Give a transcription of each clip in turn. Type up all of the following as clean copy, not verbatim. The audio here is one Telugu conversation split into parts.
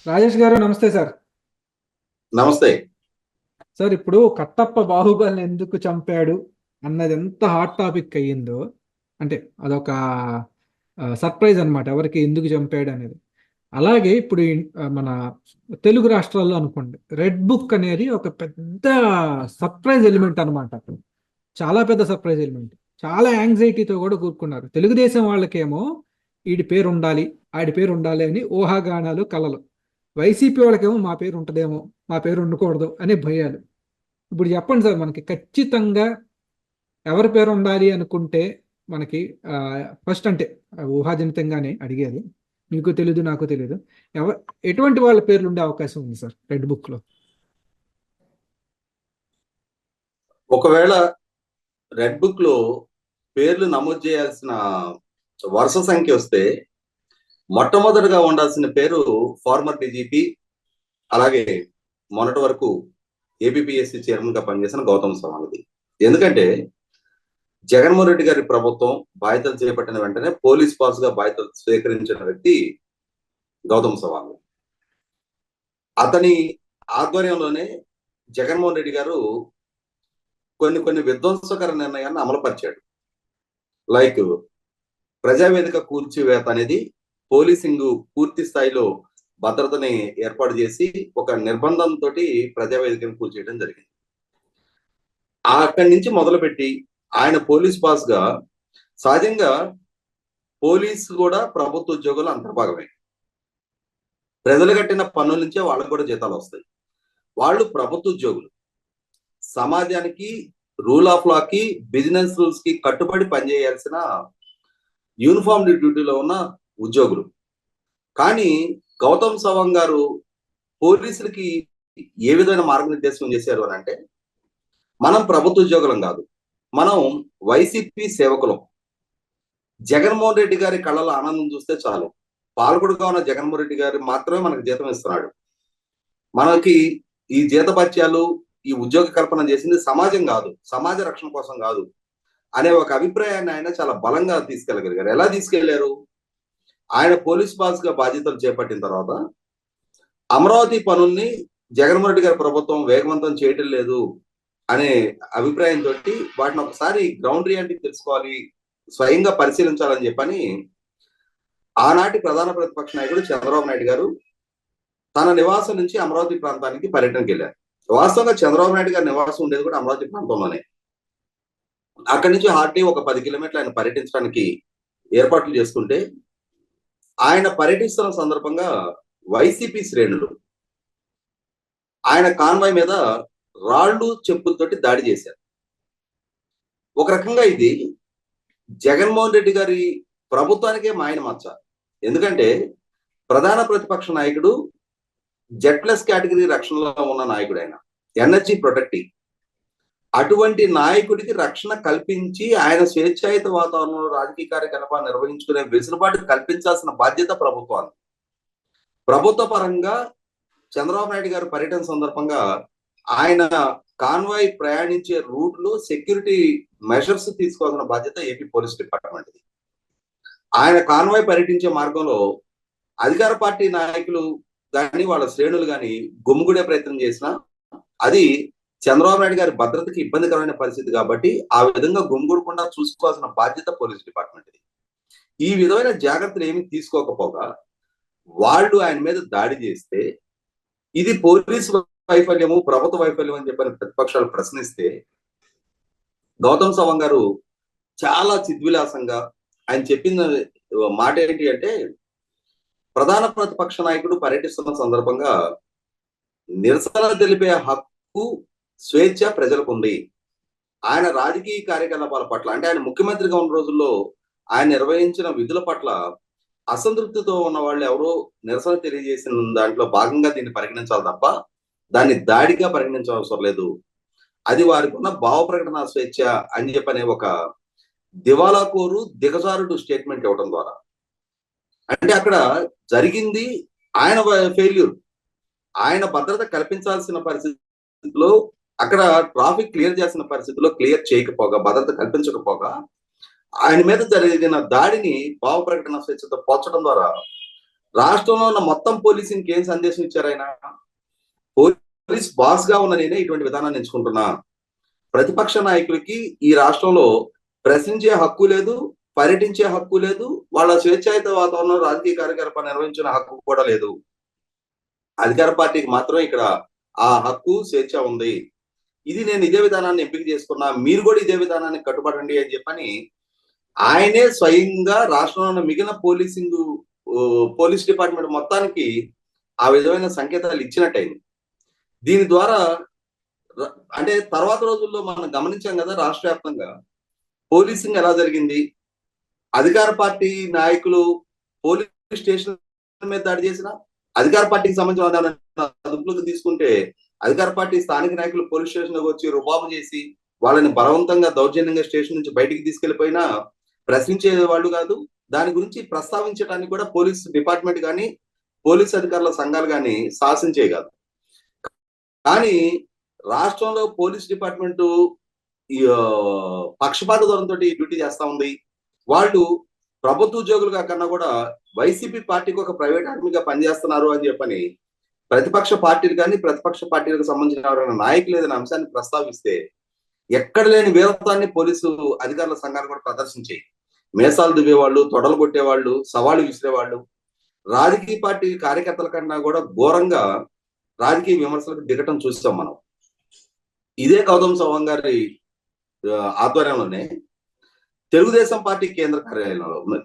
రాజేష్ గారు నమస్తే సార్. నమస్తే. సార్ ఇప్పుడు కట్టప్ప బాహుబలిని ఎందుకు చంపాడు అన్నది ఎంత హాట్ టాపిక్ అయ్యిందో, అంటే అదొక సర్ప్రైజ్ అన్నమాట ఎవరికి ఎందుకు చంపాడు అనేది. అలాగే ఇప్పుడు మన తెలుగు రాష్ట్రాల్లో అనుకోండి, రెడ్ బుక్ అనేది ఒక పెద్ద సర్ప్రైజ్ ఎలిమెంట్ అన్నమాట. చాలా పెద్ద సర్ప్రైజ్ ఎలిమెంట్. చాలా యాంగ్జైటీతో కూడా కూరుకున్నారు. తెలుగుదేశం వాళ్ళకేమో వీడి పేరు ఉండాలి, ఆడి పేరు ఉండాలి అని ఊహాగానాలు, కలలు. వైసీపీ వాళ్ళకేమో మా పేరు ఉంటుందేమో, మా పేరు ఉండకూడదు అనే భయాలు. ఇప్పుడు చెప్పండి సార్, మనకి ఖచ్చితంగా ఎవరి పేరు ఉండాలి అనుకుంటే మనకి ఫస్ట్ అంటే ఊహాజనితంగానే అడిగేది. మీకు తెలీదు, నాకు తెలీదు. ఎవ ఎటువంటి వాళ్ళ పేర్లు ఉండే అవకాశం ఉంది సార్ రెడ్ బుక్ లో? ఒకవేళ రెడ్ బుక్ లో పేర్లు నమోదు చేయాల్సిన వరుస సంఖ్య వస్తే మొట్టమొదటిగా ఉండాల్సిన పేరు ఫార్మర్ డీజీపీ, అలాగే మొన్నటి వరకు ఏబిపిఎస్సి చైర్మన్ గా పనిచేసిన గౌతమ్ సవాంగ్ది. ఎందుకంటే జగన్మోహన్ రెడ్డి గారి ప్రభుత్వం బాధ్యతలు చేపట్టిన వెంటనే పోలీస్ పాస్ గా బాధ్యతలు స్వీకరించిన వ్యక్తి గౌతమ్ సవాంగ్. అతని ఆధ్వర్యంలోనే జగన్మోహన్ రెడ్డి గారు కొన్ని విధ్వంసకర నిర్ణయాన్ని అమలుపరిచాడు. లైక్ ప్రజావేదిక కూల్చివేత అనేది పోలీసింగ్ పూర్తి స్థాయిలో భద్రతని ఏర్పాటు చేసి ఒక నిర్బంధంతో ప్రజావేదికను కూల్చేయడం జరిగింది. అక్కడి నుంచి మొదలుపెట్టి ఆయన పోలీస్ పాస్ గా, సహజంగా పోలీసు కూడా ప్రభుత్వ ఉద్యోగులు అంతర్భాగమే. ప్రజలు కట్టిన పన్నుల నుంచే వాళ్ళకు కూడా జీతాలు వస్తాయి. వాళ్ళు ప్రభుత్వ ఉద్యోగులు, సమాజానికి, రూల్ ఆఫ్ లా కి, బిజినెస్ రూల్స్ కి కట్టుబడి పనిచేయాల్సిన యూనిఫామ్ డ్యూటీలో ఉన్న ఉద్యోగులు. కానీ గౌతమ్ సవాంగ్ గారు పోలీసులకి ఏ విధమైన మార్గనిర్దేశం చేశారు అని అంటే, మనం ప్రభుత్వ ఉద్యోగులం కాదు, మనం వైసీపీ సేవకులం. జగన్మోహన్ రెడ్డి గారి కళ్ళలో ఆనందం చూస్తే చాలు. పాలకుడుగా ఉన్న జగన్మోహన్ రెడ్డి గారు మాత్రమే మనకు జీతం ఇస్తున్నాడు. మనకి ఈ జీతభత్యాలు, ఈ ఉద్యోగ కల్పన చేసింది సమాజం కాదు, సమాజ రక్షణ కోసం కాదు అనే ఒక అభిప్రాయాన్ని ఆయన చాలా బలంగా తీసుకెళ్ళగలిగారు. ఎలా తీసుకెళ్లారు? ఆయన పోలీస్ పాస్ గా బాధ్యతలు చేపట్టిన తర్వాత అమరావతి పనుల్ని జగన్మోహన్ రెడ్డి గారి ప్రభుత్వం వేగవంతం చేయటం లేదు అనే అభిప్రాయంతో వాటిని ఒకసారి గ్రౌండ్ రియాలిటీ తెలుసుకోవాలి, స్వయంగా పరిశీలించాలని చెప్పని ఆనాటి ప్రధాన ప్రతిపక్ష నాయకుడు చంద్రబాబు నాయుడు గారు తన నివాసం నుంచి అమరావతి ప్రాంతానికి పర్యటనకి వెళ్ళారు. వాస్తవంగా చంద్రబాబు నాయుడు గారి నివాసం ఉండేది కూడా అమరావతి ప్రాంతంలోనే. అక్కడి నుంచి హార్డ్లీ ఒక 10 కిలోమీటర్లు ఆయన పర్యటించడానికి ఏర్పాట్లు చేసుకుంటే, ఆయన పర్యటిస్తున్న సందర్భంగా వైసీపీ శ్రేణులు ఆయన కాన్వాయ్ మీద రాళ్లు, చెప్పులతోటి దాడి చేశారు. ఒక రకంగా ఇది జగన్మోహన్ రెడ్డి గారి ప్రభుత్వానికే మాయన మచ్చ. ఎందుకంటే ప్రధాన ప్రతిపక్ష నాయకుడు, Z+ కేటగిరీ రక్షణలో ఉన్న నాయకుడు, ఆయన ఎనర్జీ ప్రొటెక్టివ్. అటువంటి నాయకుడికి రక్షణ కల్పించి ఆయన స్వేచ్ఛాయుత వాతావరణంలో రాజకీయ కార్యకలాపాలు నిర్వహించుకునే వెసులుబాటు కల్పించాల్సిన బాధ్యత ప్రభుత్వాన్ని. ప్రభుత్వ పరంగా చంద్రబాబు నాయుడు గారు పర్యటన సందర్భంగా ఆయన కాన్వాయ్ ప్రయాణించే రూట్ లో సెక్యూరిటీ మెజర్స్ తీసుకోవాల్సిన బాధ్యత ఏపీ పోలీస్ డిపార్ట్మెంట్. ఆయన కాన్వాయ్ పర్యటించే మార్గంలో అధికార పార్టీ నాయకులు కానీ వాళ్ళ శ్రేణులు కానీ గుమ్ముగుడే ప్రయత్నం చేసినా అది చంద్రబాబు నాయుడు గారి భద్రతకి ఇబ్బందికరమైన పరిస్థితి కాబట్టి ఆ విధంగా గుమ్ముగూడకుండా చూసుకోవాల్సిన బాధ్యత పోలీస్ డిపార్ట్మెంట్. ఈ విధమైన జాగ్రత్తలు ఏమి తీసుకోకపోగా వాళ్ళు ఆయన మీద దాడి చేస్తే ఇది పోలీసు వైఫల్యము, ప్రభుత్వ వైఫల్యం అని చెప్పని ప్రతిపక్షాలు ప్రశ్నిస్తే, గౌతమ్ సవాంగ్ గారు చాలా చిద్విలాసంగా ఆయన చెప్పిన మాట ఏంటి అంటే, ప్రధాన ప్రతిపక్ష నాయకుడు పర్యటిస్తున్న సందర్భంగా నిరసన తెలిపే హక్కు, స్వేచ్ఛ ప్రజలకు ఉంది. ఆయన రాజకీయ కార్యకలాపాల పట్ల, అంటే ఆయన ముఖ్యమంత్రిగా ఉన్న రోజుల్లో ఆయన నిర్వహించిన విధుల పట్ల అసంతృప్తితో ఉన్న వాళ్ళు ఎవరో నిరసన తెలియజేసిన దాంట్లో భాగంగా దీన్ని పరిగణించాలి తప్ప దాన్ని దాడిగా పరిగణించవసరం లేదు. అది వారికి ఉన్న భావ ప్రకటన స్వేచ్ఛ అని చెప్పనే ఒక దివాలా కోరు, దిగజారుడు స్టేట్మెంట్ ఇవ్వడం ద్వారా, అంటే అక్కడ జరిగింది ఆయన ఫెయిల్యూర్. ఆయన భద్రత కల్పించాల్సిన పరిస్థితిలో, అక్కడ ట్రాఫిక్ క్లియర్ చేసిన పరిస్థితిలో క్లియర్ చేయకపోగా, భద్రత కల్పించకపోగా ఆయన మీద జరిగిన దాడిని భావ ప్రకటన స్వేచ్ఛతో పోల్చడం ద్వారా రాష్ట్రంలో ఉన్న మొత్తం పోలీసింగ్ ఏం సందేశం ఇచ్చారు ఆయన? పోలీస్ బాస్ గా ఉన్న నేనే ఇటువంటి విధానాన్ని ఎంచుకుంటున్నా. ప్రతిపక్ష నాయకులకి ఈ రాష్ట్రంలో ప్రశ్నించే హక్కు లేదు, పర్యటించే హక్కు లేదు, వాళ్ళ స్వేచ్ఛాయుత వాతావరణంలో రాజకీయ కార్యకలాపాలు నిర్వహించిన హక్కు కూడా లేదు. అధికార పార్టీకి మాత్రం ఇక్కడ ఆ హక్కు, స్వేచ్ఛ ఉంది. ఇది నేను ఇదే విధానాన్ని ఎంపిక చేసుకున్నా, మీరు కూడా ఇదే విధానానికి కట్టుబడండి అని చెప్పని ఆయనే స్వయంగా రాష్ట్రంలో ఉన్న మిగిలిన పోలీస్ డిపార్ట్మెంట్ మొత్తానికి ఆ విధమైన సంకేతాలు ఇచ్చినట్టయింది. దీని ద్వారా అంటే తర్వాత రోజుల్లో మనం గమనించాం కదా, రాష్ట్ర వ్యాప్తంగా పోలీసింగ్ ఎలా జరిగింది, అధికార పార్టీ నాయకులు పోలీస్ స్టేషన్ మీద దాడి చేసిన, అధికార పార్టీకి సంబంధించిన అదుపులోకి తీసుకుంటే అధికార పార్టీ స్థానిక నాయకులు పోలీస్ స్టేషన్ లోకి వచ్చి రుబాబు చేసి వాళ్ళని బలవంతంగా దౌర్జన్యంగా స్టేషన్ నుంచి బయటికి తీసుకెళ్లిపోయినా ప్రశ్నించే వాళ్ళు కాదు. దాని గురించి ప్రస్తావించడానికి కూడా పోలీస్ డిపార్ట్మెంట్ కానీ పోలీస్ అధికారుల సంఘాలు కానీ శాసించే కాదు. కానీ రాష్ట్రంలో పోలీస్ డిపార్ట్మెంట్ పక్షపాత ధోరణితో డ్యూటీ చేస్తా ఉంది. వాళ్ళు ప్రభుత్వ ఉద్యోగులుగా కన్నా కూడా వైసీపీ పార్టీకి ఒక ప్రైవేట్ ఆర్మీగా పనిచేస్తున్నారు అని చెప్పని ప్రతిపక్ష పార్టీలు కానీ ప్రతిపక్ష పార్టీలకు సంబంధించిన నాయకులు ఏదైనా అంశాన్ని ప్రస్తావిస్తే ఎక్కడ లేని వీరత్వాన్ని పోలీసు అధికారుల సంఘాలు కూడా ప్రదర్శించాయి. మేసాలు దువ్వేవాళ్ళు, తొడలు కొట్టేవాళ్ళు, సవాళ్ళు విసిరేవాళ్ళు, రాజకీయ పార్టీ కార్యకర్తల కన్నా కూడా ఘోరంగా రాజకీయ విమర్శలకు దిగటం చూస్తాం మనం. ఇదే గౌతమ్ సవాంగ్ గారి ఆధ్వర్యంలోనే తెలుగుదేశం పార్టీ కేంద్ర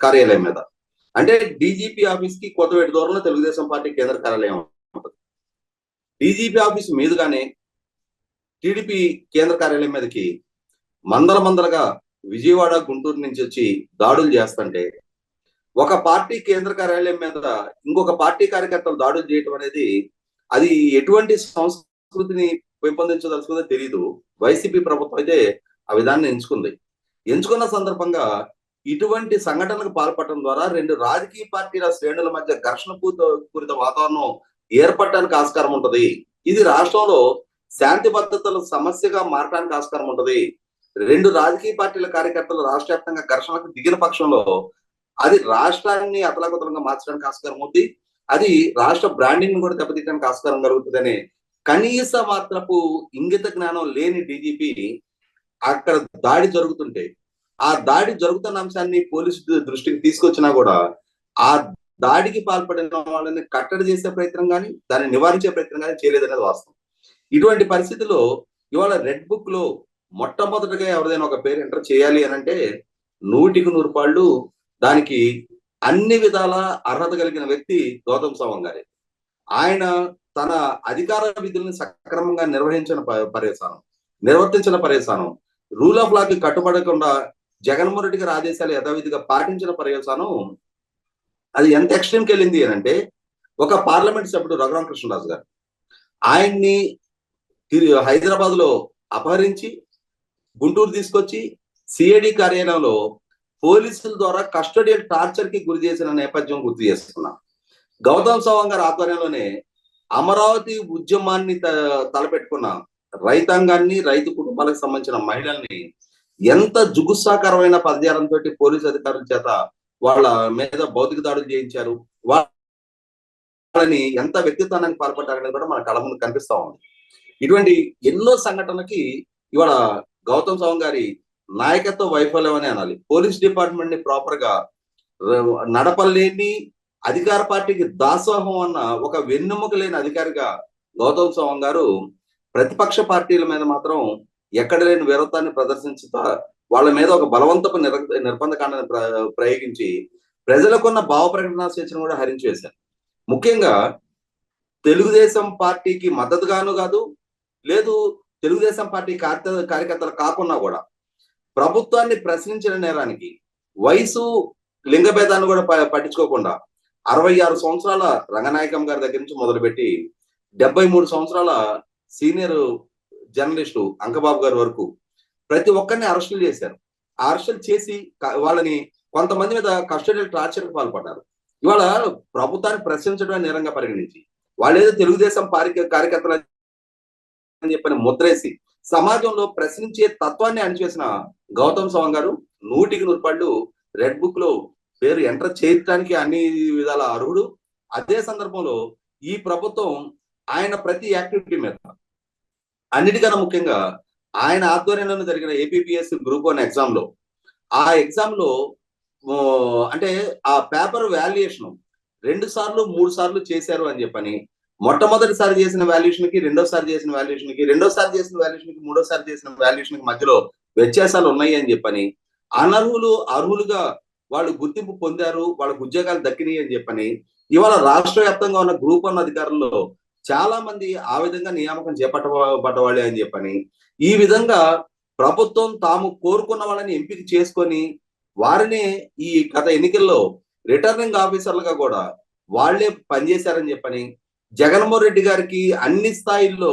కార్యాలయం మీద, అంటే డీజీపీ ఆఫీస్ కి కొత్తవేటి దూరంలో తెలుగుదేశం పార్టీ కేంద్ర కార్యాలయం ఉంటుంది. డీజీపీ ఆఫీస్ మీదుగానే టీడీపీ కేంద్ర కార్యాలయం మీదకి మందలుగా విజయవాడ, గుంటూరు నుంచి వచ్చి దాడులు చేస్తుంటే ఒక పార్టీ కేంద్ర కార్యాలయం మీద ఇంకొక పార్టీ కార్యకర్తలు దాడులు చేయటం అనేది అది ఎటువంటి సంస్కృతిని పెంపొందించదలుచుకుందో తెలియదు. వైసీపీ ప్రభుత్వం అయితే ఆ విధాన్ని ఎంచుకున్న సందర్భంగా ఇటువంటి సంఘటనలకు పాల్పడటం ద్వారా రెండు రాజకీయ పార్టీల శ్రేణుల మధ్య ఘర్షణ పూరిత వాతావరణం ఏర్పడటానికి ఆస్కారం ఉంటది. ఇది రాష్ట్రంలో శాంతి భద్రతల సమస్యగా మారడానికి ఆస్కారం ఉంటది. రెండు రాజకీయ పార్టీల కార్యకర్తలు రాష్ట్ర వ్యాప్తంగా ఘర్షణకు దిగిన పక్షంలో అది రాష్ట్రాన్ని అతలాకుతలంగా మార్చడానికి ఆస్కారం ఉంది. అది రాష్ట్ర బ్రాండింగ్ కూడా దెబ్బతీయడానికి ఆస్కారం కలుగుతుందనే కనీస మాత్రపు ఇంగిత జ్ఞానం లేని డీజీపీ అక్కడ దాడి జరుగుతుంటే ఆ దాడి జరుగుతున్న అంశాన్ని పోలీసు దృష్టికి తీసుకొచ్చినా కూడా ఆ దాడికి పాల్పడిన వాళ్ళని కట్టడి చేసే ప్రయత్నం కానీ దాన్ని నివారించే ప్రయత్నం కానీ చేయలేదనేది వాస్తవం. ఇటువంటి పరిస్థితిలో ఇవాళ రెడ్ బుక్ లో మొట్టమొదటిగా ఎవరిదైనా ఒక పేరు ఎంటర్ చేయాలి అని అంటే 100కి 100 దానికి అన్ని విధాల అర్హత కలిగిన వ్యక్తి గౌతమ్ సవాంగ్ గారే. ఆయన తన అధికార విధుల్ని సక్రమంగా నిర్వర్తించిన పర్యవసానం, రూల్ ఆఫ్ లాకి కట్టుబడకుండా జగన్మోహన్ రెడ్డి గారి ఆదేశాలు యథావిధిగా పాటించిన పర్యవసానం అది ఎంత ఎక్స్ట్రీమ్కి వెళ్ళింది అని అంటే, ఒక పార్లమెంట్ సభ్యుడు రఘురామకృష్ణరాజు గారు ఆయన్ని హైదరాబాద్ లో అపహరించి గుంటూరు తీసుకొచ్చి సిఐడి కార్యాలయంలో పోలీసుల ద్వారా కస్టడియల్ టార్చర్ కి గురి చేసిన నేపథ్యం గుర్తు చేస్తున్నాం. గౌతమ్ సవాంగ్ గారి ఆధ్వర్యంలోనే అమరావతి ఉద్యమాన్ని తలపెట్టుకున్న రైతాంగాన్ని, రైతు కుటుంబాలకు సంబంధించిన మహిళల్ని ఎంత జుగుత్సాకరమైన పదజాలంతో పోలీసు అధికారుల చేత వాళ్ళ మీద భౌతిక దాడులు చేయించారు, వాళ్ళని ఎంత వ్యక్తిత్వానికి పాల్పడ్డారనేది కూడా మన కళ్ళ ముందు కనిపిస్తా ఉంది. ఇటువంటి ఎన్నో సంఘటనలకి ఇవాళ గౌతమ్ సవాంగ్ గారి నాయకత్వ వైఫల్యం అని అనాలి. పోలీస్ డిపార్ట్మెంట్ ని ప్రాపర్ గా నడపలేని, అధికార పార్టీకి దాసోహం అన్న ఒక వెన్నెముక లేని అధికారిగా గౌతమ్ సవాంగ్ గారు ప్రతిపక్ష పార్టీల మీద మాత్రం ఎక్కడ లేని వీరత్వాన్ని ప్రదర్శించుతా వాళ్ళ మీద ఒక బలవంతపు నిర్బంధకాండని ప్రయోగించి ప్రజలకున్న భావ ప్రకటన స్వేచ్ఛను కూడా హరించి వేశారు. ముఖ్యంగా తెలుగుదేశం పార్టీకి మద్దతుగాను కాదు, లేదు తెలుగుదేశం పార్టీ కార్యకర్తలు కాకుండా కూడా ప్రభుత్వాన్ని ప్రశ్నించిన నేరానికి వయసు, లింగ భేదాన్ని కూడా పట్టించుకోకుండా 66 సంవత్సరాల రంగనాయకం గారి దగ్గర నుంచి మొదలుపెట్టి 73 సంవత్సరాల సీనియర్ జర్నలిస్టు అంకబాబు గారి వరకు ప్రతి ఒక్కరిని అరెస్టులు చేశారు. ఆ అరెస్టులు చేసి వాళ్ళని కొంతమంది మీద కస్టడియల్ టార్చర్కి పాల్పడ్డారు. ఇవాళ ప్రభుత్వాన్ని ప్రశ్నించడం నేరంగా పరిగణించి వాళ్ళు ఏదో తెలుగుదేశం కార్యకర్తలు అని చెప్పని ముద్రేసి సమాజంలో ప్రశ్నించే తత్వాన్ని అణిచేసిన గౌతమ్ సవాంగ్ గారు 100కి 100 రెడ్ బుక్ లో పేరు ఎంటర్ చేయడానికి అన్ని విధాల అర్హుడు. అదే సందర్భంలో ఈ ప్రభుత్వం ఆయన ప్రతి యాక్టివిటీ మీద, అన్నిటికన్నా ముఖ్యంగా ఆయన ఆధ్వర్యంలో జరిగిన ఏపీపీఎస్సీ గ్రూప్ 1 ఎగ్జామ్ లో, ఆ ఎగ్జామ్ లో అంటే ఆ పేపర్ వాల్యుయేషన్ 2 సార్లు 3 సార్లు చేశారు అని చెప్పని, మొట్టమొదటిసారి చేసిన వాల్యుయేషన్ కి, రెండోసారి చేసిన వాల్యుయేషన్ కి, రెండోసారి చేసిన వాల్యుయేషన్ కి, మూడోసారి చేసిన వాల్యుయేషన్ కి మధ్యలో వ్యత్యాసాలు ఉన్నాయి అని చెప్పని, అనర్హులు అర్హులుగా వాళ్ళు గుర్తింపు పొందారు, వాళ్ళకు ఉద్యోగాలు దక్కినాయి అని చెప్పని, ఇవాళ రాష్ట్ర వ్యాప్తంగా ఉన్న గ్రూప్ 1 అధికారుల్లో చాలా మంది ఆ విధంగా నియామకం చేపట్టబడ్డవాళ్ళే అని చెప్పని, ఈ విధంగా ప్రభుత్వం తాము కోరుకున్న వాళ్ళని ఎంపిక చేసుకొని వారినే ఈ గత ఎన్నికల్లో రిటర్నింగ్ ఆఫీసర్లుగా కూడా వాళ్లే పనిచేశారని చెప్పని, జగన్మోహన్ రెడ్డి గారికి అన్ని స్థాయిల్లో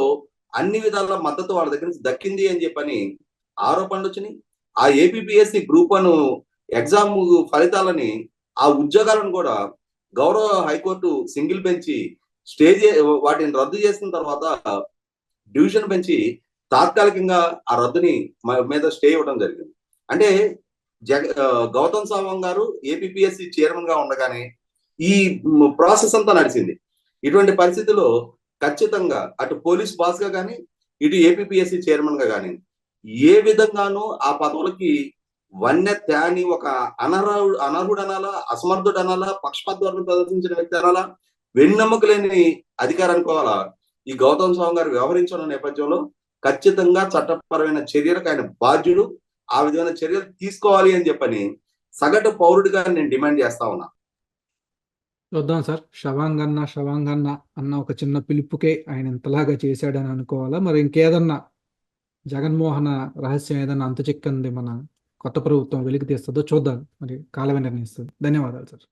అన్ని విధాల మద్దతు వాళ్ళ దగ్గర నుంచి దక్కింది అని చెప్పని ఆరోపణలు వచ్చినాయి. ఆ ఏపీపీఎస్సీ గ్రూప్ 1 ఎగ్జామ్ ఫలితాలని, ఆ ఉద్యోగాలను కూడా గౌరవ హైకోర్టు సింగిల్ బెంచి వాటిని రద్దు చేసిన తర్వాత డివిజన్ బెంచి తాత్కాలికంగా ఆ రద్దుని మీద స్టే ఇవ్వడం జరిగింది. అంటే గౌతమ్ సవాంగ్ గారు ఏపీపీఎస్సీ చైర్మన్ గా ఉండగానే ఈ ప్రాసెస్ అంతా నడిచింది. ఇటువంటి పరిస్థితుల్లో ఖచ్చితంగా అటు పోలీస్ బాస్ గా కానీ, ఇటు ఏపీపీఎస్సీ చైర్మన్ గా కానీ ఏ విధంగానూ ఆ పదవులకి వన్నె త్యాని ఒక అనర్హుడు అనాలా, అసమర్థుడు అనాలా, పక్షపాతం ప్రదర్శించిన వ్యక్తి అనాలా, వెన్నెముక లేని అధికారి అనుకోవాలా, ఈ గౌతమ్ సవాంగ్ గారు వ్యవహరించిన నేపథ్యంలో ఖచ్చితంగా చట్టపరమైన చర్యలకు ఆయన బాధ్యుడు. ఆ విధమైన చర్యలు తీసుకోవాలి అని చెప్పని సగటు పౌరుడిగా నేను డిమాండ్ చేస్తా ఉన్నా. చూద్దాం సార్. శవాంగన్న అన్న ఒక చిన్న పిలుపుకే ఆయన ఇంతలాగా చేశాడని అనుకోవాలా, మరి ఇంకేదన్నా జగన్మోహన రహస్యం ఏదన్నా అంతు చిక్కంది మన కొత్త ప్రభుత్వం వెలికి తీస్తుందో చూద్దాం, మరి కాలమే నిర్ణయిస్తుంది. ధన్యవాదాలు సార్.